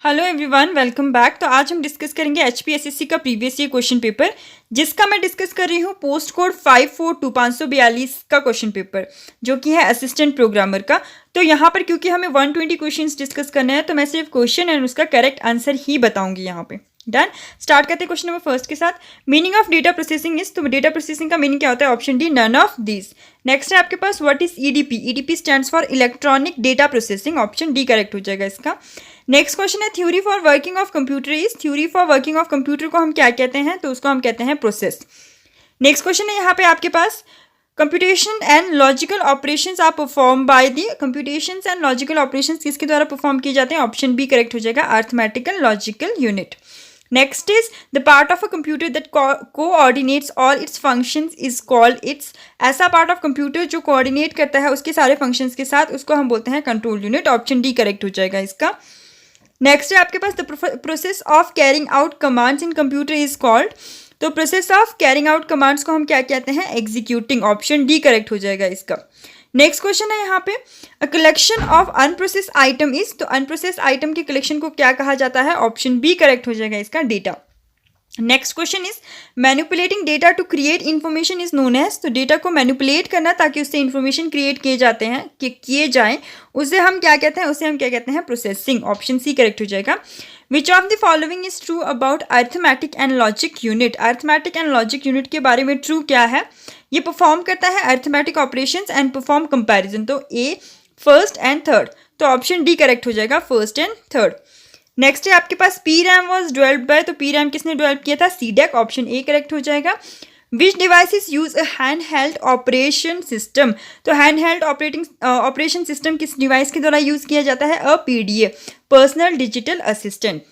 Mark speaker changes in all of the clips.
Speaker 1: Hello everyone, welcome back. तो आज हम डिस्कस करेंगे एचपीएसएससी का प्रीवियस ईयर क्वेश्चन पेपर, जिसका मैं डिस्कस कर रही हूँ पोस्ट कोड 542542 का क्वेश्चन पेपर, जो कि है असिस्टेंट प्रोग्रामर का। तो यहाँ पर क्योंकि हमें 120 क्वेश्चंस डिस्कस करना है, तो मैं सिर्फ क्वेश्चन एंड उसका करेक्ट आंसर ही बताऊंगी यहाँ पे। डन। स्टार्ट करते हैं क्वेश्चन नंबर फर्स्ट के साथ। Meaning of data processing is, तो डेटा प्रोसेसिंग का मीनिंग क्या होता है? Option D, none of these. Next है आपके पास what is EDP? EDP stands for electronic data processing. Option D correct हो जाएगा इसका। नेक्स्ट क्वेश्चन है theory for working of computer is. Theory for working of computer को हम क्या कहते हैं? तो उसको हम कहते हैं प्रोसेस। नेक्स्ट क्वेश्चन है यहाँ पे आपके पास computation and logical operations are perform by the. Computations and logical operations किसके द्वारा परफॉर्म किए जाते हैं? ऑप्शन बी करेक्ट हो जाएगा, arithmetical logical unit. Next is the part of a computer that coordinates all it's functions is called its. ऐसा part of computer जो coordinate करता है उसके सारे फंक्शंस के साथ, उसको हम बोलते हैं control unit. Option D correct हो जाएगा इसका। नेक्स्ट है आपके पास the process of carrying out commands in computer is called. तो process of carrying out commands को हम क्या कहते हैं? एग्जीक्यूटिंग। ऑप्शन डी करेक्ट हो जाएगा इसका। नेक्स्ट क्वेश्चन है यहाँ पे a collection of unprocessed item is. तो अनप्रोसेस आइटम के कलेक्शन को क्या कहा जाता है? ऑप्शन बी करेक्ट हो जाएगा इसका, data. Next question is manipulating data to create information is known as. तो डेटा को मैनिपुलेट करना ताकि उससे इन्फॉर्मेशन क्रिएट किए जाते हैं किए जाएं, उसे हम क्या कहते हैं? उसे हम क्या कहते हैं? प्रोसेसिंग। ऑप्शन सी करेक्ट हो जाएगा। विच of the following is true about arithmetic and logic unit. Arithmetic and logic unit के बारे में ट्रू क्या है? ये परफॉर्म करता है arithmetic operations and perform comparison. तो ए, फर्स्ट एंड थर्ड। तो ऑप्शन डी करेक्ट हो जाएगा, फर्स्ट एंड थर्ड। नेक्स्ट है आपके पास P RAM was developed by. तो पी रैम किसने डेवलप किया था? सीडेक। ऑप्शन ए करेक्ट हो जाएगा। Which devices use a hand held operation system. तो हैंड हेल्ड ऑपरेशन सिस्टम किस डिवाइस के द्वारा यूज किया जाता है? A PDA, personal digital assistant.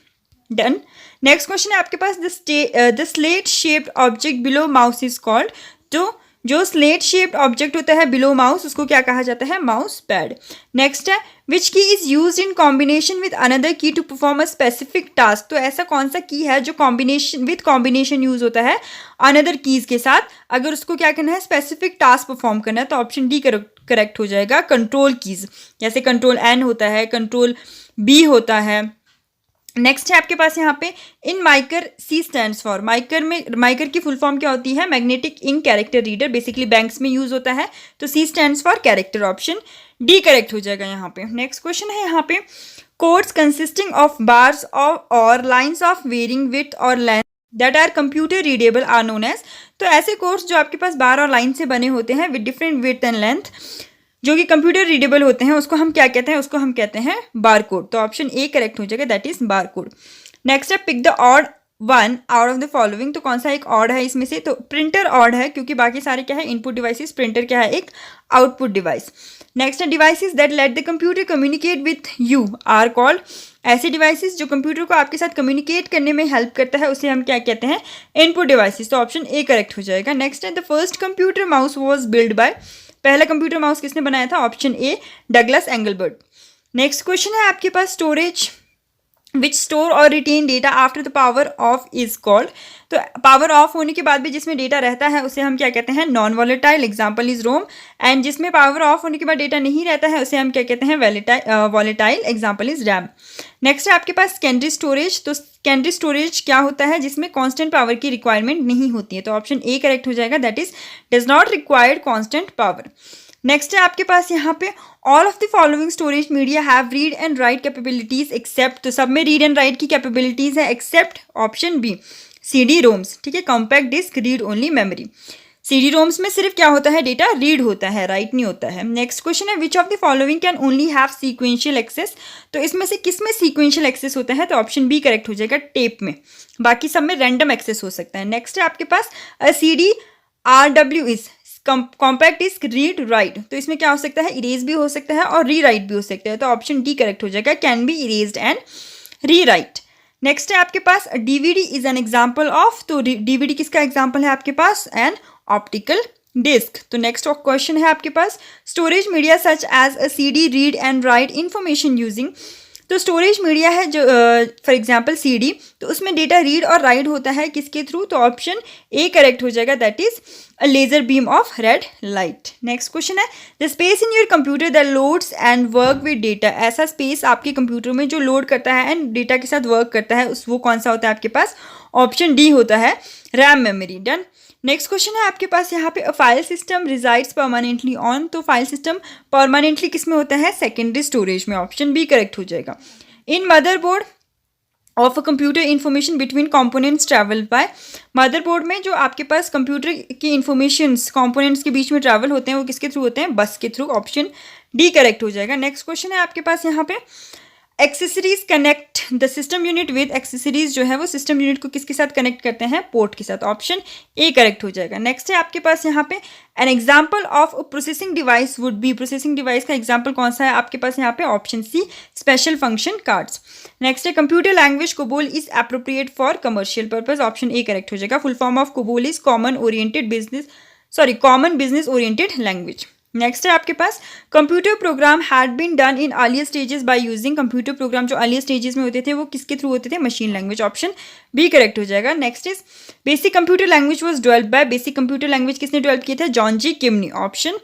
Speaker 1: Done. Next question है आपके पास the slate shaped object below mouse is called. तो जो स्लेट शेप्ड ऑब्जेक्ट होता है बिलो माउस, उसको क्या कहा जाता है? Mouse pad. नेक्स्ट है which key is use in combination with another key to perform a specific task. तो ऐसा कौन सा की है जो कॉम्बिनेशन यूज होता है अनदर कीज के साथ, अगर उसको क्या करना है? स्पेसिफिक टास्क परफॉर्म करना है। तो ऑप्शन डी करेक्ट हो जाएगा, कंट्रोल कीज। जैसे कंट्रोल एन होता है, कंट्रोल बी होता है। नेक्स्ट है आपके पास यहाँ पे इन माइकर, सी स्टैंड्स फॉर। माइकर की फुल फॉर्म क्या होती है? Magnetic ink character reader. Basically banks में यूज होता है। तो C stands for character. Option D correct हो जाएगा यहाँ पे। नेक्स्ट क्वेश्चन है यहाँ पे कोड्स कंसिस्टिंग ऑफ बार्स और लाइन्स ऑफ वेरिंग विड्थ और length that are computer readable are known as. तो ऐसे कोड्स जो आपके पास बार और लाइन से बने होते हैं with different width and length, जो कि कंप्यूटर रीडेबल होते हैं, उसको हम क्या कहते हैं? उसको हम कहते हैं बार कोड। तो ऑप्शन ए करेक्ट हो जाएगा, that is bar code. Next है pick the odd one out of the following. तो कौन सा एक ऑड है इसमें से? तो प्रिंटर ऑड है, क्योंकि बाकी सारे क्या है? Input devices. प्रिंटर क्या है? एक आउटपुट डिवाइस। नेक्स्ट है devices that let the computer communicate with you are called. ऐसे डिवाइसेस जो कंप्यूटर को आपके साथ कम्युनिकेट करने में हेल्प करता है, उसे हम क्या कहते हैं? Input devices. तो ऑप्शन ए करेक्ट हो जाएगा। नेक्स्ट है the first computer mouse was build by. पहला कंप्यूटर माउस किसने बनाया था? Option A, Douglas Engelbart. Next question है आपके पास स्टोरेज विच स्टोर और retain data after the power off is called. तो पावर ऑफ होने के बाद भी जिसमें डेटा रहता है उसे हम क्या कहते हैं? Non volatile. Example is ROM. And जिसमें पावर ऑफ होने के बाद डेटा नहीं रहता है उसे हम क्या कहते हैं? Volatile. Example is RAM. Next है आपके पास सेकेंडरी स्टोरेज। तो सेकेंडरी स्टोरेज क्या होता है? जिसमें कांस्टेंट पावर की रिक्वायरमेंट नहीं होती है। तो ऑप्शन ए करेक्ट हो जाएगा, that is does not required constant power. Next है आपके पास यहाँ पे all of the following storage media have read and write capabilities except. तो सब में रीड एंड राइट की कैपेबिलिटीज है except option B, CD ROMs. ठीक है, compact disc, read only memory. CD ROMs में सिर्फ क्या होता है? डेटा रीड होता है, राइट नहीं होता है। नेक्स्ट क्वेश्चन है which of the following can only have sequential access. तो इसमें से किस में सीक्वेंशियल एक्सेस होता है? तो ऑप्शन बी करेक्ट हो जाएगा, टेप में। बाकी सब में रैंडम एक्सेस हो सकता है। नेक्स्ट है आपके पास a CD RW is compact disc, read write. तो इसमें क्या हो सकता है? इरेज भी हो सकता है और री राइट भी हो सकता है। तो ऑप्शन डी करेक्ट हो जाएगा, can be erased and rewrite. Next है आपके पास DVD is an example of. तो डीवीडी किसका एग्जाम्पल है आपके पास? An optical disc. तो नेक्स्ट क्वेश्चन है आपके पास storage media such as a CD read and write information using तो स्टोरेज मीडिया है जो फॉर एग्जांपल सीडी, तो उसमें डेटा रीड और राइट होता है किसके थ्रू, तो ऑप्शन ए करेक्ट हो जाएगा, that is a laser beam of red light. Next question है the space in your computer that loads and work with data, ऐसा स्पेस आपके कंप्यूटर में जो लोड करता है एंड डेटा के साथ वर्क करता है, उस वो कौन सा होता है आपके पास, ऑप्शन डी होता है RAM memory. Done. Next question है आपके पास यहाँ पे a file system resides permanently on, तो फाइल सिस्टम परमानेंटली किस में होता है, सेकेंडरी स्टोरेज में, ऑप्शन बी करेक्ट हो जाएगा। In motherboard of a computer information between components travel by, motherboard में जो आपके पास कंप्यूटर की इंफॉर्मेशंस कंपोनेंट्स के बीच में ट्रैवल होते हैं वो किसके थ्रू होते हैं, बस के थ्रू, ऑप्शन डी करेक्ट हो जाएगा। नेक्स्ट क्वेश्चन है आपके पास यहाँ पे accessories connect the system unit with, accessories जो है वो सिस्टम यूनिट को किसके साथ कनेक्ट करते हैं, पोर्ट के साथ, ऑप्शन ए करेक्ट हो जाएगा। नेक्स्ट है आपके पास यहाँ पे an example of processing device would be, processing device का एग्जाम्पल कौन सा है आपके पास यहाँ पे, option C special function cards. Next है computer language COBOL is appropriate for commercial purpose, option A correct हो जाएगा। Full form of COBOL is common business oriented language. Next है आपके पास computer program had been done in earlier stages by using, computer program जो earlier stages में होते थे वो किसके थ्रू होते थे, machine language, option B correct हो जाएगा। Next is BASIC computer language was developed by, BASIC computer language किसने डेवलप किया था, John G Kemeny, option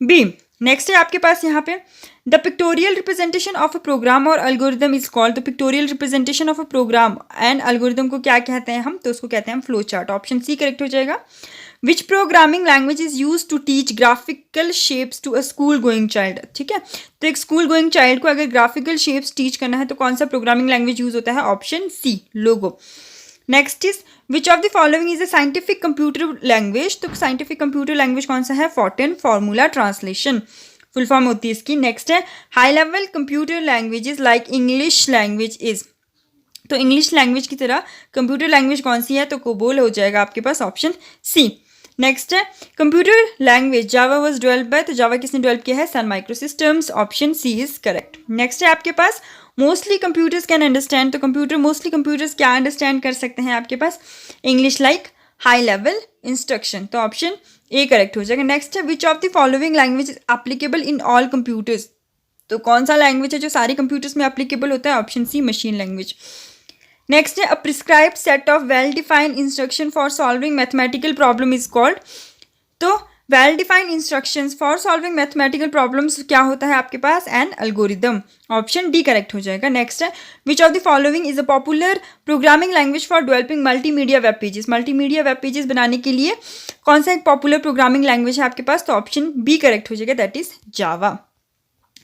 Speaker 1: B. Next है आपके पास यहाँ पे the pictorial representation of a program और एल्गोरिदम इज कॉल्ड, तो pictorial representation of a program and algorithm को क्या कहते हैं हम, तो उसको कहते हैं हम flow chart, option C correct हो जाएगा। Which programming language is use to teach graphical shapes to a school going child, ठीक है, तो एक स्कूल गोइंग चाइल्ड को अगर ग्राफिकल शेप्स टीच करना है तो कौन सा प्रोग्रामिंग लैंग्वेज यूज होता है, option C logo. Next is which of the following is a scientific computer language, तो साइंटिफिक कंप्यूटर लैंग्वेज कौन सा है, FORTRAN formula translation full form होती है इसकी। नेक्स्ट है high level computer languages like English language is, तो English language की तरह कंप्यूटर लैंग्वेज कौन सी है, तो कोबोल हो जाएगा आपके पास, ऑप्शन सी। नेक्स्ट है computer language Java was developed by, तो जावा किसने डेवलप किया है, Sun Microsystems, option C is correct. Next है आपके पास मोस्टली कंप्यूटर्स कैन अंडरस्टैंड, तो मोस्टली कंप्यूटर्स क्या अंडरस्टैंड कर सकते हैं आपके पास, English like high level instruction, तो ऑप्शन ए करेक्ट हो जाएगा। नेक्स्ट है which of the following language is applicable in all computers, तो कौन सा लैंग्वेज है जो सारे कंप्यूटर्स में एप्लीकेबल होता है, option C machine language. Next है a prescribed set of well defined instruction for solving mathematical problem is called, तो well defined instructions for solving mathematical problems क्या होता है आपके पास, an algorithm, option D correct हो जाएगा। नेक्स्ट है which of the following is a popular programming language for developing multimedia web pages, multimedia web pages बनाने के लिए कौन सा एक पॉपुलर प्रोग्रामिंग लैंग्वेज है आपके पास, तो ऑप्शन बी करेक्ट हो जाएगा, दैट इज जावा।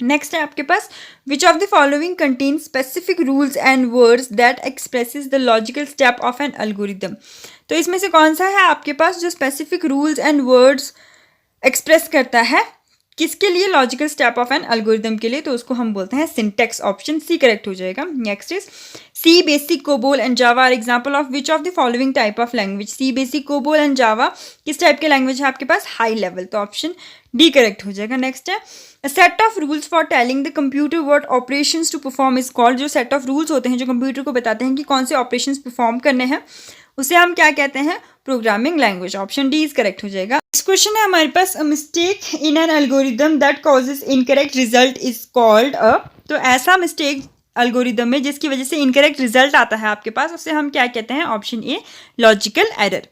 Speaker 1: नेक्स्ट है आपके पास which of the following contain specific rules and words that expresses the logical step of an algorithm, तो इसमें से कौन सा है आपके पास जो specific rules and words express करता है किसके लिए, logical step of an algorithm के लिए, तो उसको हम बोलते हैं सिंटेक्स, ऑप्शन सी करेक्ट हो जाएगा। Next is C BASIC COBOL and Java are example of which of the following type of language, C BASIC COBOL and Java किस टाइप के लैंग्वेज है आपके पास, हाई लेवल, तो ऑप्शन डी करेक्ट हो जाएगा। नेक्स्ट है a set of rules for telling the computer what operations to perform is called, जो सेट ऑफ रूल्स होते हैं जो कंप्यूटर को बताते हैं कि कौन से ऑपरेशंस परफॉर्म करने हैं उसे हम क्या कहते हैं, programming language, option D is correct हो जाएगा। नेक्स्ट क्वेश्चन है हमारे पास a mistake in an algorithm that causes incorrect result is called a, तो ऐसा मिस्टेक एल्गोरिदम में जिसकी वजह से इनकरेक्ट रिजल्ट आता है आपके पास उसे हम क्या कहते हैं, option A logical error.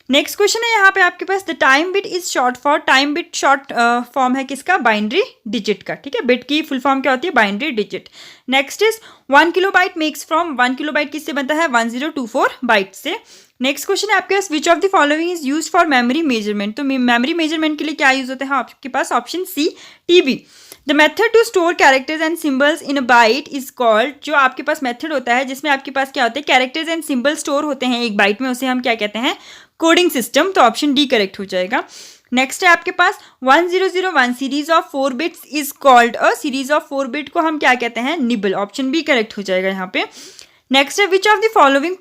Speaker 1: Next question है यहाँ पे आपके पास the time bit is short for, time bit short form है किसका, बाइनरी डिजिट का, ठीक है, बिट की फुल फॉर्म क्या होती है, binary digit. Next is 1 kilobyte makes from, 1 kilobyte किससे बनता है, 1024 बाइट से। नेक्स्ट क्वेश्चन है आपके पास which of the following is use for memory measurement, तो मेमोरी मेजरमेंट के लिए क्या यूज होता है आपके पास, option C TB. The method to store characters and symbols in a byte is called, जो आपके पास मेथड होता है जिसमें आपके पास क्या होते हैं, कैरेक्टर्स एंड सिंबल स्टोर होते हैं एक बाइट में, उसे हम क्या कहते हैं, कोडिंग सिस्टम, तो ऑप्शन डी करेक्ट हो जाएगा। नेक्स्ट है आपके पास 1001 series of 4 bits is called a, series of 4 bit को हम क्या कहते हैं, निबल, ऑप्शन बी करेक्ट हो जाएगा यहाँ पे। नेक्स्ट है which of the following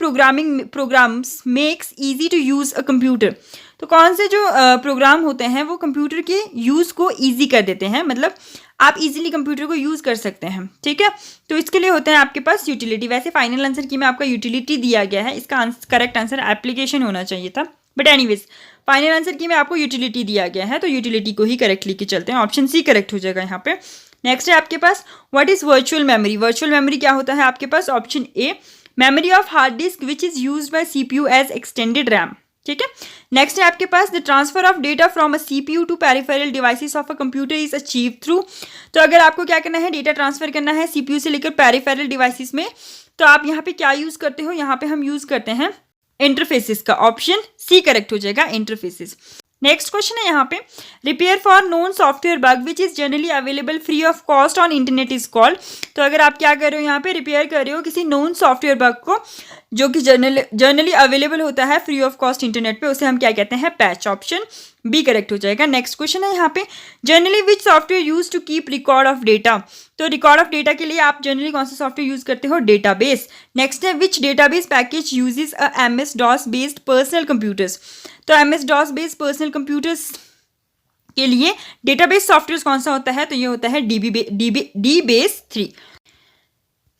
Speaker 1: programs makes easy to use a computer, तो कौन से जो प्रोग्राम होते हैं वो कंप्यूटर के यूज़ को ईजी कर देते हैं, मतलब आप इजीली कंप्यूटर को यूज़ कर सकते हैं, ठीक है, तो इसके लिए होते हैं आपके पास यूटिलिटी। वैसे फाइनल आंसर की में आपका यूटिलिटी दिया गया है, इसका करेक्ट आंसर एप्लीकेशन होना चाहिए था, बट एनीवेज फाइनल आंसर की में आपको यूटिलिटी दिया गया है, तो यूटिलिटी को ही करेक्ट लेके चलते हैं, ऑप्शन सी करेक्ट हो जाएगा यहाँ पे। नेक्स्ट है आपके पास what is virtual memory. Virtual memory क्या होता है आपके पास, option A memory of hard disk which is used by CPU as extended RAM, ठीक है। नेक्स्ट है आपके पास the transfer of data from a CPU to peripheral devices of a computer is achieve through. तो अगर आपको क्या करना है, डेटा ट्रांसफर करना है सीपीयू से लेकर पेरिफेरल डिवाइसेस में, तो आप यहाँ पे क्या यूज करते हो, यहाँ पे हम यूज करते हैं इंटरफेसेस का, ऑप्शन सी करेक्ट हो जाएगा, इंटरफेसेस। नेक्स्ट क्वेश्चन है यहाँ पे repair for known software bug which is generally available free of cost on internet is called. तो अगर आप क्या कर रहे हो, यहाँ पे रिपेयर कर रहे हो किसी नोन सॉफ्टवेयर बग को जो कि जनरली अवेलेबल होता है फ्री ऑफ कॉस्ट इंटरनेट पे, उसे हम क्या कहते हैं, पैच, ऑप्शन बी करेक्ट हो जाएगा। नेक्स्ट क्वेश्चन है यहाँ पे generally which software use to keep record of data. तो रिकॉर्ड ऑफ डेटा के लिए आप जनरली कौन सा सॉफ्टवेयर यूज करते हो, डेटाबेस। नेक्स्ट है which database package uses a MS DOS based personal computers. तो MS DOS based personal computers के लिए डेटाबेस सॉफ्टवेयर कौन सा होता है, तो ये होता है DBase 3।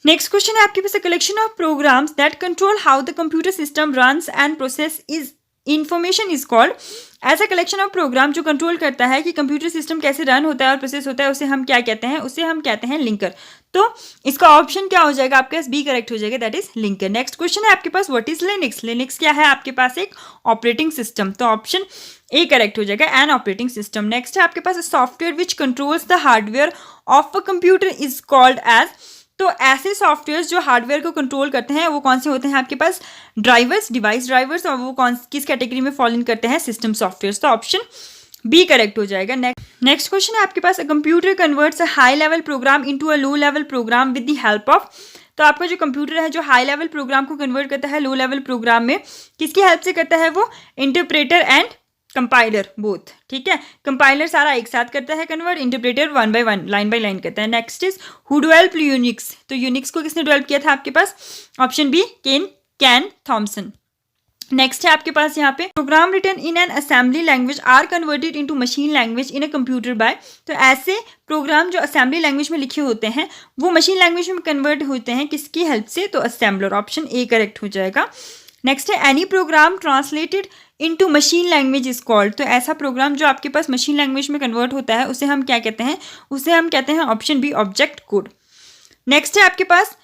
Speaker 1: नेक्स्ट क्वेश्चन है आपके पास collection of programs that control how the computer system runs and process is information is called. ऐसा कलेक्शन ऑफ प्रोग्राम जो कंट्रोल करता है कि कंप्यूटर सिस्टम कैसे रन होता है और प्रोसेस होता है, उसे हम क्या कहते हैं, उसे हम कहते हैं लिंकर। तो इसका ऑप्शन क्या हो जाएगा आपके पास, बी करेक्ट हो जाएगा, that is linker. Next question है आपके पास व्हाट इज लिनक्स। लिनक्स क्या है आपके पास, एक ऑपरेटिंग सिस्टम, तो ऑप्शन ए करेक्ट हो जाएगा, एन ऑपरेटिंग सिस्टम। नेक्स्ट है आपके पास software which controls the hardware of a computer is called as. तो ऐसे सॉफ्टवेयर जो हार्डवेयर को कंट्रोल करते हैं वो कौन से होते हैं आपके पास, ड्राइवर्स, डिवाइस ड्राइवर्स, और वो किस कैटेगरी में फॉलो इन करते हैं, सिस्टम सॉफ्टवेयर। तो ऑप्शन बी करेक्ट हो जाएगा। नेक्स्ट क्वेश्चन है आपके पास computer converts a high level program into a low level program with the help of. तो आपका जो कंप्यूटर है जो हाई लेवल प्रोग्राम को कन्वर्ट करता है लो लेवल प्रोग्राम में, किसकी हेल्प से करता है वो, इंटरप्रेटर एंड कंपाइलर बोथ, ठीक है। कंपाइलर सारा एक साथ करता है convert, interpreter 1 by 1 line by line करता है। Next is who developed Unix. तो यूनिक्स को किसने डेवलप किया था आपके पास, option B Ken Thompson. Next है आपके पास यहाँ पे program written in an assembly language are converted into machine language in a computer by. तो ऐसे प्रोग्राम जो असेंबली लैंग्वेज में लिखे होते हैं वो मशीन लैंग्वेज में कन्वर्ट होते हैं किसकी हेल्प से, तो असेंबलर, ऑप्शन ए करेक्ट हो जाएगा। नेक्स्ट है any program translated into machine language is called. तो ऐसा प्रोग्राम जो आपके पास मशीन लैंग्वेज में कन्वर्ट होता है उसे हम क्या कहते हैं, उसे हम कहते हैं option B object code. Next है आपके पास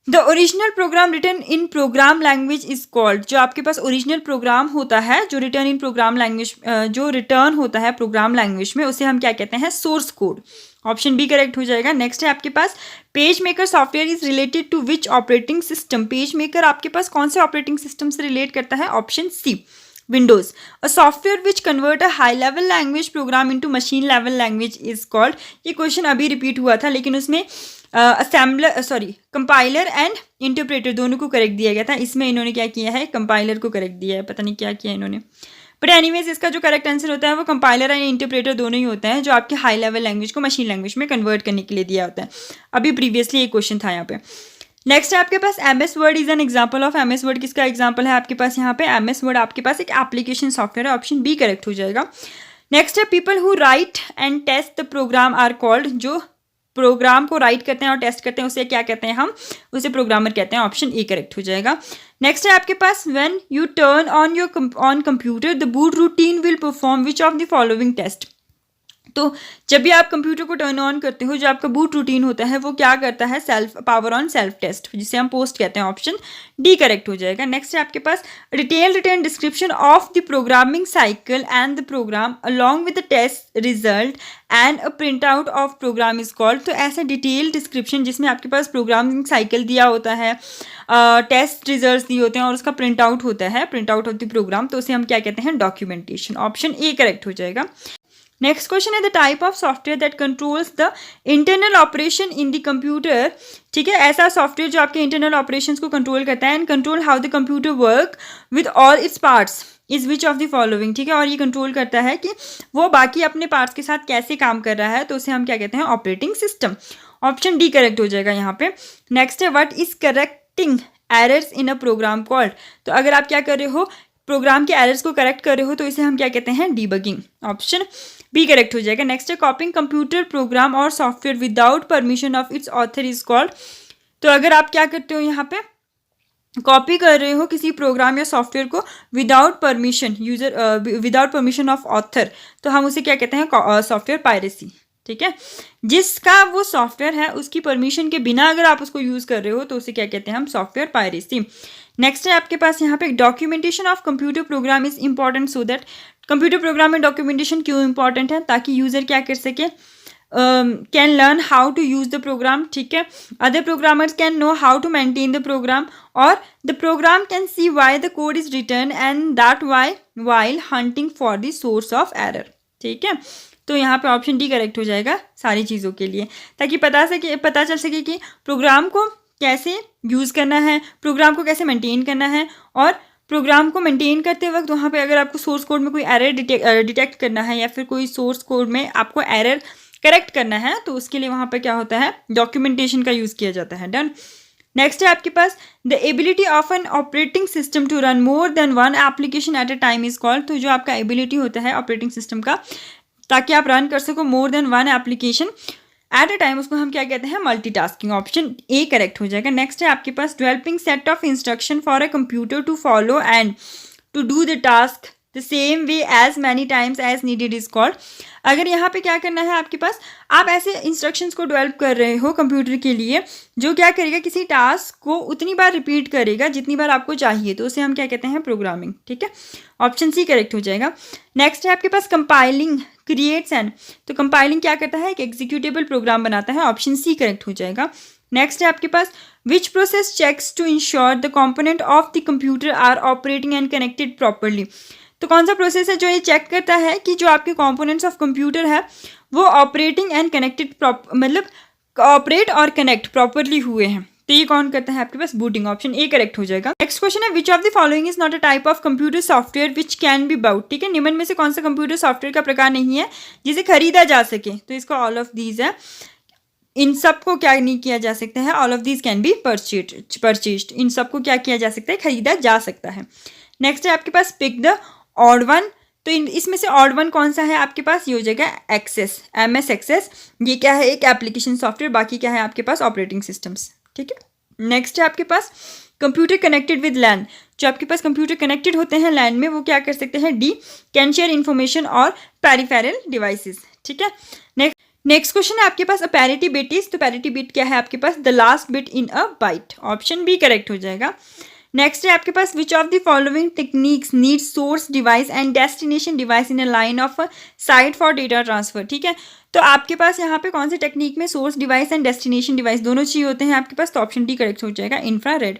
Speaker 1: the original program written in program language is called. जो आपके पास ओरिजिनल प्रोग्राम होता है जो रिटर्न इन प्रोग्राम लैंग्वेज, जो रिटर्न होता है प्रोग्राम लैंग्वेज में, उसे हम क्या कहते हैं, source code, option B correct हो जाएगा। नेक्स्ट है आपके पास page maker software is related to which operating system. Page maker आपके पास कौन से ऑपरेटिंग सिस्टम से रिलेट करता है, option C Windows. A software which convert a high level language program into machine level language is called. ये question अभी repeat हुआ था लेकिन उसमें कंपाइलर एंड इंटरप्रेटर दोनों को करेक्ट दिया गया था। इसमें इन्होंने क्या किया है, कंपाइलर को करेक्ट दिया है, पता नहीं क्या किया इन्होंने, बट एनीवेज इसका जो करेक्ट आंसर होता है वो कंपाइलर एंड इंटरप्रेटर दोनों ही होते हैं जो आपके हाई लेवल लैंग्वेज को मशीन लैंग्वेज में कन्वर्ट करने के लिए दिया होता है। अभी प्रीवियसली एक क्वेश्चन था यहाँ पे। नेक्स्ट है आपके पास MS word is an example of. MS word किसका एग्जाम्पल है आपके पास, यहाँ पे MS वर्ड आपके पास एक एप्लीकेशन सॉफ्टवेयर है, ऑप्शन बी करेक्ट हो जाएगा। नेक्स्ट है people who write and test the program are called. जो प्रोग्राम को राइट करते हैं और टेस्ट करते हैं उसे क्या कहते हैं, हम उसे प्रोग्रामर कहते हैं, ऑप्शन ए करेक्ट हो जाएगा। नेक्स्ट है आपके पास when you turn on your on computer the boot routine will perform which of the following test. तो जब भी आप कंप्यूटर को टर्न ऑन करते हो जो आपका बूट रूटीन होता है वो क्या करता है, self power on self test, जिसे हम पोस्ट कहते हैं, ऑप्शन डी करेक्ट हो जाएगा। नेक्स्ट है आपके पास detail return description of the programming cycle and the program along with the test result and a print out of program is called. तो ऐसा डिटेल डिस्क्रिप्शन जिसमें आपके पास प्रोग्रामिंग साइकिल दिया होता है, टेस्ट रिजल्ट दिए होते हैं और उसका प्रिंट आउट होता है, print out of the program, तो उसे हम क्या कहते हैं, डॉक्यूमेंटेशन, ऑप्शन ए करेक्ट हो जाएगा। नेक्स्ट क्वेश्चन है the type of software that controls the internal operation in the computer. ठीक है, ऐसा सॉफ्टवेयर जो आपके इंटरनल ऑपरेशंस को कंट्रोल करता है and control how the computer work with all its parts is which of the following. ठीक है, और ये कंट्रोल करता है कि वो बाकी अपने पार्ट्स के साथ कैसे काम कर रहा है, तो उसे हम क्या कहते हैं, operating system, option D correct हो जाएगा यहाँ पे। नेक्स्ट है what is correcting errors in a program called. तो अगर आप क्या कर रहे हो, प्रोग्राम के एरर्स को करेक्ट कर रहे हो तो इसे हम क्या कहते हैं, डीबगिंग, ऑप्शन बी करेक्ट हो जाएगा। नेक्स्ट है कॉपिंग कंप्यूटर प्रोग्राम और software without permission of its author is called. तो अगर आप क्या करते हो, यहाँ पे कॉपी कर रहे हो किसी प्रोग्राम या सॉफ्टवेयर को without permission, user without permission of author, तो हम उसे क्या कहते हैं, सॉफ्टवेयर पायरेसी, ठीक है, जिसका वो सॉफ्टवेयर है उसकी परमिशन के बिना अगर आप उसको यूज़ कर रहे हो तो उसे क्या कहते हैं हम, सॉफ्टवेयर पायरेसी। नेक्स्ट है आपके पास यहाँ पे documentation of computer program is important so that, computer program में डॉक्यूमेंटेशन क्यों इंपॉर्टेंट है, ताकि यूज़र क्या कर सके, can learn how to use the program, ठीक है, other programmers can know how to maintain the program, और the program can see why the code is return and that why while hunting for the source of error, ठीक है। तो यहाँ पे option D correct हो जाएगा सारी चीज़ों के लिए, ताकि पता चल सके कि प्रोग्राम को कैसे यूज़ करना है, प्रोग्राम को कैसे मेंटेन करना है, और प्रोग्राम को मेंटेन करते वक्त वहाँ पे अगर आपको सोर्स कोड में कोई एरर डिटेक्ट करना है या फिर कोई सोर्स कोड में आपको एरर करेक्ट करना है तो उसके लिए वहाँ पर क्या होता है, डॉक्यूमेंटेशन का यूज़ किया जाता है। डन। नेक्स्ट है आपके पास the ability of an operating system to run more than one application at a time is called, तो जो आपका एबिलिटी होता है ऑपरेटिंग सिस्टम का ताकि आप रन कर सको मोर than one application at a time, उसको हम क्या कहते हैं, मल्टीटास्किंग। ऑप्शन ए करेक्ट हो जाएगा। नेक्स्ट है आपके पास developing set of instruction for a computer to follow and to do the task the same way as many times as needed is called. अगर यहाँ पे क्या करना है आपके पास, आप ऐसे इंस्ट्रक्शंस को डेवलप कर रहे हो कंप्यूटर के लिए जो क्या करेगा, किसी टास्क को उतनी बार रिपीट करेगा जितनी बार आपको चाहिए, तो उसे हम क्या कहते हैं, प्रोग्रामिंग, ठीक है। ऑप्शन सी करेक्ट हो जाएगा। नेक्स्ट है आपके पास कंपाइलिंग क्रिएट्स एंड, तो कंपाइलिंग क्या करता है, एक एग्जीक्यूटेबल प्रोग्राम बनाता है, ऑप्शन सी करेक्ट हो जाएगा। नेक्स्ट है आपके पास which process checks to ensure the component of the computer are operating and connected properly, तो कौन सा प्रोसेस है जो ये चेक करता है कि जो आपके कंपोनेंट्स ऑफ कंप्यूटर है वो ऑपरेटिंग एंड कनेक्टेड मतलब ऑपरेट और कनेक्ट प्रॉपरली हुए हैं, तो ये कौन करता है आपके पास, बूटिंग। ऑप्शन ए करेक्ट हो जाएगा। नेक्स्ट क्वेश्चन है which of the following is not a type of computer software which can be bought, ठीक है, निम्न में से कौन सा कंप्यूटर सॉफ्टवेयर का प्रकार नहीं है जिसे खरीदा जा सके, तो इसका ऑल ऑफ दीज है, इन सबको क्या नहीं किया जा सकता है, all of these can be purchased, इन सबको क्या किया जा सकता है, खरीदा जा सकता है। नेक्स्ट है आपके पास पिक द ऑड वन, तो इसमें से ऑड वन कौन सा है आपके पास, ये हो जाएगा एक्सेस, MS एक्सेस, ये क्या है, एक एप्लीकेशन सॉफ्टवेयर, बाकी क्या है आपके पास, ऑपरेटिंग सिस्टम्स, ठीक है। नेक्स्ट है आपके पास कंप्यूटर कनेक्टेड विद लैन, जो आपके पास कंप्यूटर कनेक्टेड होते हैं लैन में वो क्या कर सकते हैं, डी कैन शेयर इन्फॉर्मेशन और पेरिफेरल डिवाइसेस, ठीक है। नेक्स्ट क्वेश्चन है आपके पास अ पैरिटी बिट इज, तो पैरिटी बिट क्या है आपके पास, the last bit in a byte, option B correct हो जाएगा। नेक्स्ट है आपके पास which of the following techniques need source device and destination device in a line of sight for data transfer, ठीक है, तो आपके पास यहाँ पे कौन सी टेक्निक में source device and destination device दोनों चाहिए होते हैं आपके पास, तो ऑप्शन डी करेक्ट हो जाएगा, इंफ्रारेड।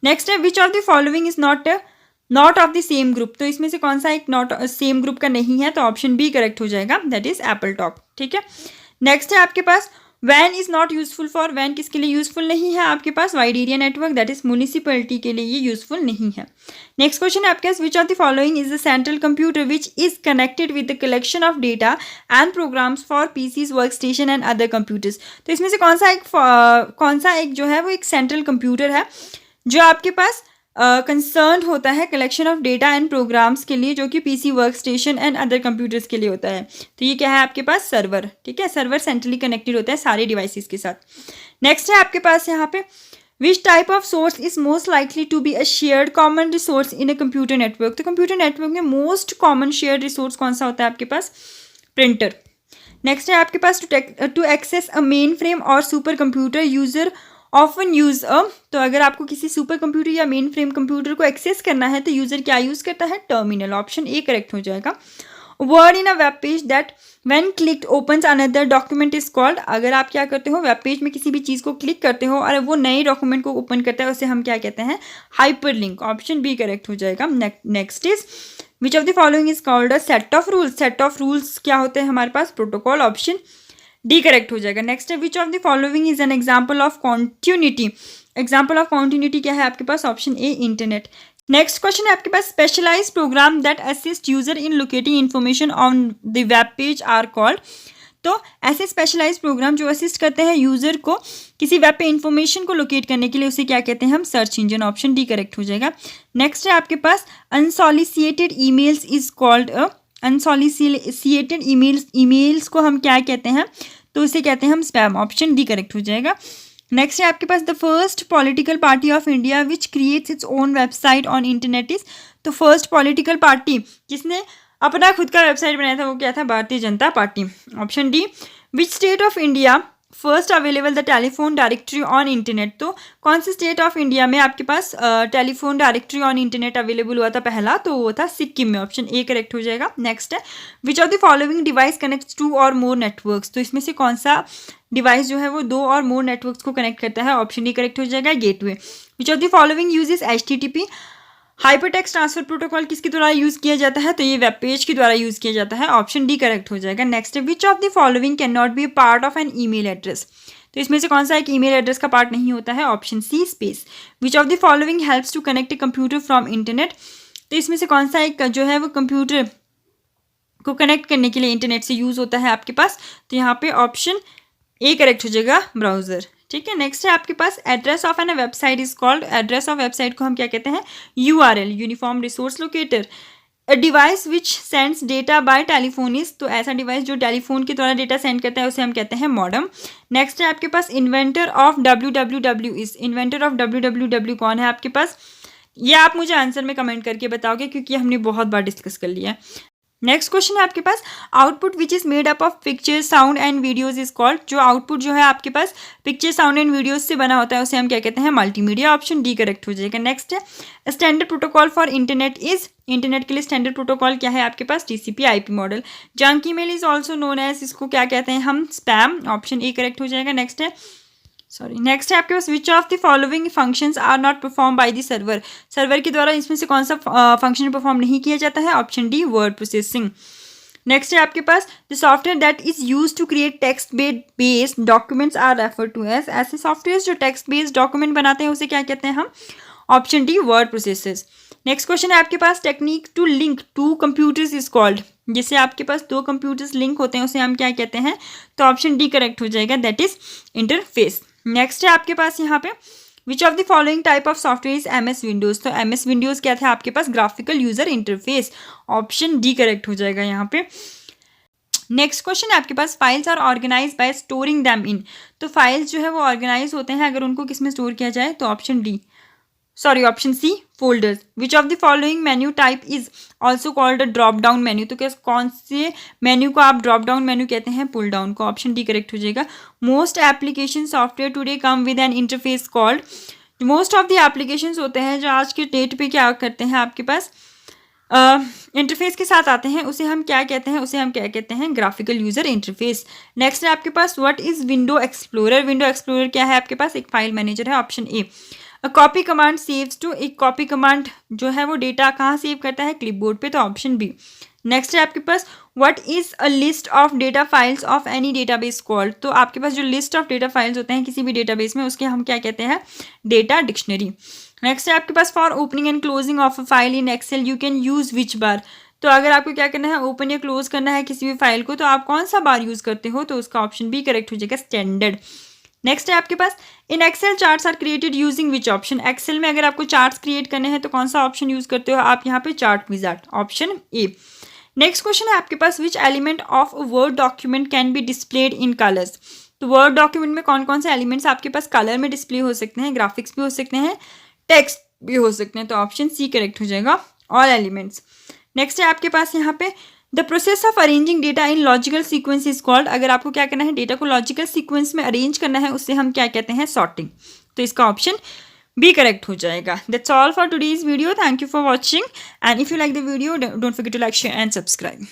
Speaker 1: नेक्स्ट है which of the following is not of the same group, तो इसमें से कौन सा एक नॉट सेम ग्रुप का नहीं है, तो ऑप्शन बी करेक्ट हो जाएगा, दैट इज एप्पल टॉक, ठीक है। नेक्स्ट है आपके पास वैन इज नॉट यूजफुल फॉर, वैन किसके लिए यूजफुल नहीं है आपके पास, wide area network, that is municipality के लिए ये यूजफुल नहीं है। नेक्स्ट क्वेश्चन है आपके पास which of the following is the central computer which is connected with the collection of data and programs for PCs, work station and other computers, तो इसमें से कौन सा एक जो है वो एक सेंट्रल कंप्यूटर है जो आपके पास कंसर्न होता है collection of data and programs के लिए, जो कि PC, work station and other computers के लिए होता है, तो ये क्या है आपके पास, सर्वर, ठीक है, सर्वर सेंट्रली कनेक्टेड होता है सारे डिवाइसेस के साथ। नेक्स्ट है आपके पास यहाँ पे which type of source is most likely to be a shared common resource in a computer network, तो कंप्यूटर नेटवर्क में मोस्ट कॉमन शेयर्ड रिसोर्स कौन सा होता है आपके पास, प्रिंटर। नेक्स्ट है आपके पास to access a mainframe or supercomputer user often use तो अगर आपको किसी सुपर कंप्यूटर या मेन फ्रेम कंप्यूटर को एक्सेस करना है तो यूजर क्या यूज करता है, टर्मिनल, ऑप्शन ए करेक्ट हो जाएगा। Word in a web page that when clicked opens another document is called, अगर आप क्या करते हो वेब पेज में किसी भी चीज़ को क्लिक करते हो और वो नए डॉक्यूमेंट को ओपन करता है उसे हम क्या कहते हैं, hyperlink, option B correct हो जाएगा। Next is which of the following is called a set of rules, set of rules क्या होते हैं हमारे पास, प्रोटोकॉल, ऑप्शन डी करेक्ट हो जाएगा। नेक्स्ट है which of the following is an example of continuity, example of continuity क्या है आपके पास, option A internet. Next question है आपके पास specialise program that assist user in locating information on the web page are called, तो ऐसे specialise programme जो असिस्ट करते हैं यूजर को किसी वेब पे इंफॉर्मेशन को लोकेट करने के लिए उसे क्या कहते हैं हम, search engine, option D correct हो जाएगा। नेक्स्ट है आपके पास अनसॉलिसिएटेड ईमेल्स इज कॉल्ड अनसॉलिसिएटेड ईमेल्स को हम क्या कहते हैं, तो उसे कहते हैं हम स्पैम, ऑप्शन डी करेक्ट हो जाएगा। नेक्स्ट है आपके पास the first political party of India which creates its own website on internet is, तो फर्स्ट पॉलिटिकल पार्टी जिसने अपना खुद का वेबसाइट बनाया था वो क्या था, Bharatiya Janata Party, option D. Which state of India first available the telephone directory on internet. तो कौन से स्टेट ऑफ इंडिया में आपके पास telephone directory on internet available हुआ था पहला, तो वो था सिक्किम में। ऑप्शन ए करेक्ट हो जाएगा। नेक्स्ट है which of the following device connects two or more networks. तो इसमें से कौन सा डिवाइस जो है वो 2 और मोर नेटवर्क्स को कनेक्ट करता है। ऑप्शन डी करेक्ट हो जाएगा, gateway. Which of the following uses HTTP। Hypertext transfer protocol किसके द्वारा यूज किया जाता है, तो ये वेब पेज के द्वारा यूज किया जाता है। ऑप्शन डी करेक्ट हो जाएगा। नेक्स्ट है which of the following can not be part of an email address. तो इसमें से कौन सा एक ईमेल एड्रेस का पार्ट नहीं होता है। Option C space. Which of the following helps to connect a computer from internet. तो इसमें से कौन सा एक जो है वो कंप्यूटर को कनेक्ट करने के लिए इंटरनेट से यूज होता है आपके पास, तो यहाँ पे ऑप्शन ए करेक्ट हो जाएगा, ब्राउजर। ठीक है। नेक्स्ट है आपके पास address of an website is called. Address of website को हम क्या कहते हैं, URL, uniform resource locator. A device which sends data by telephonist. तो ऐसा डिवाइस जो टेलीफोन के द्वारा डेटा सेंड करता है उसे हम कहते हैं मॉडम। नेक्स्ट है आपके पास inventor of www is. Inventor of www कौन है आपके पास, ये आप मुझे आंसर में कमेंट करके बताओगे क्योंकि हमने बहुत बार डिस्कस कर लिया है। नेक्स्ट क्वेश्चन है आपके पास output which is made up of picture sound and videos is called. जो आउटपुट जो है आपके पास पिक्चर साउंड एंड वीडियोज से बना होता है उसे हम क्या कहते हैं, मल्टीमीडिया। ऑप्शन डी करेक्ट हो जाएगा। नेक्स्ट है standard protocol for internet is. Internet के लिए स्टैंडर्ड प्रोटोकॉल क्या है आपके पास, TCP/IP model. Junk email is also known as, इसको क्या कहते हैं हम, स्पैम। ऑप्शन ए करेक्ट हो जाएगा। नेक्स्ट है आपके पास which of the following functions are not perform by the server. Server के द्वारा इसमें से कौन सा फंक्शन परफॉर्म नहीं किया जाता है। Option D word processing. Next है आपके पास the software that is use to create text based documents are refer to as. ऐसे सॉफ्टवेयर जो टेक्स्ट बेस्ड डॉक्यूमेंट बनाते हैं उसे क्या कहते हैं हम। Option D word processors. Next question है आपके पास technique to link 2 computers is called. जिससे आपके पास 2 कंप्यूटर्स लिंक होते हैं उसे हम क्या कहते हैं, तो ऑप्शन डी करेक्ट हो जाएगा, दैट इज इंटरफेस। नेक्स्ट है आपके पास यहाँ पे which of the following type of software is MS windows. तो MS विंडोज क्या था आपके पास, graphical user interface. Option D correct हो जाएगा यहाँ पे। नेक्स्ट क्वेश्चन है आपके पास files are organise by storing them in. तो फाइल्स जो है वो ऑर्गेनाइज होते हैं अगर उनको किस में स्टोर किया जाए, तो option C folders. Which of the following menu type is also called a drop down menu. तो क्या कौन से मेन्यू को आप ड्रॉप डाउन मेन्यू कहते हैं, पुल डाउन को। ऑप्शन डी करेक्ट हो जाएगा। Most application software today come with N interface called. Most of the applications होते हैं जो आज के डेट पे क्या करते हैं आपके पास इंटरफेस के साथ आते हैं, उसे हम क्या कहते हैं, उसे हम क्या कहते हैं, ग्राफिकल यूजर इंटरफेस। नेक्स्ट है आपके पास what is window explorer. Window explorer क्या है आपके पास, एक फाइल मैनेजर है। Option A. Copy command saves to. एक कॉपी कमांड जो है वो डेटा कहाँ सेव करता है, क्लिपबोर्ड पे, तो ऑप्शन बी। नेक्स्ट है आपके पास what is a list of data files of any database called. तो आपके पास जो लिस्ट ऑफ डेटा फाइल्स होते हैं किसी भी डेटाबेस में उसके हम क्या कहते हैं, डेटा डिक्शनरी। नेक्स्ट है आपके पास for opening and closing of a file in Excel you can use which bar. तो अगर आपको क्या करना है, ओपन या क्लोज करना है किसी भी फाइल को, तो आप कौन सा बार यूज करते हो, तो उसका ऑप्शन बी करेक्ट हो जाएगा, स्टैंडर्ड। नेक्स्ट है आपके पास in Excel charts are created using which option. Excel में अगर आपको चार्ट्स क्रिएट करने हैं तो कौन सा ऑप्शन यूज करते हो आप यहाँ पे, chart wizard. Option A. Next question है आपके पास which element of a word document can be displayed in colours. तो वर्ड डॉक्यूमेंट में कौन कौन से एलिमेंट्स आपके पास कलर में डिस्प्ले हो सकते हैं, ग्राफिक्स भी हो सकते हैं, टेक्स्ट भी हो सकते हैं, तो ऑप्शन सी करेक्ट हो जाएगा, ऑल एलिमेंट्स। नेक्स्ट है आपके पास यहाँ पे the process of arranging data in logical sequence is called. अगर आपको क्या करना है, डेटा को लॉजिकल सीक्वेंस में अरेंज करना है, उससे हम क्या कहते हैं, सॉर्टिंग। तो इसका ऑप्शन बी करेक्ट हो जाएगा। That's all for today's video. Thank you for watching and if you like the video don't forget to like, share and subscribe.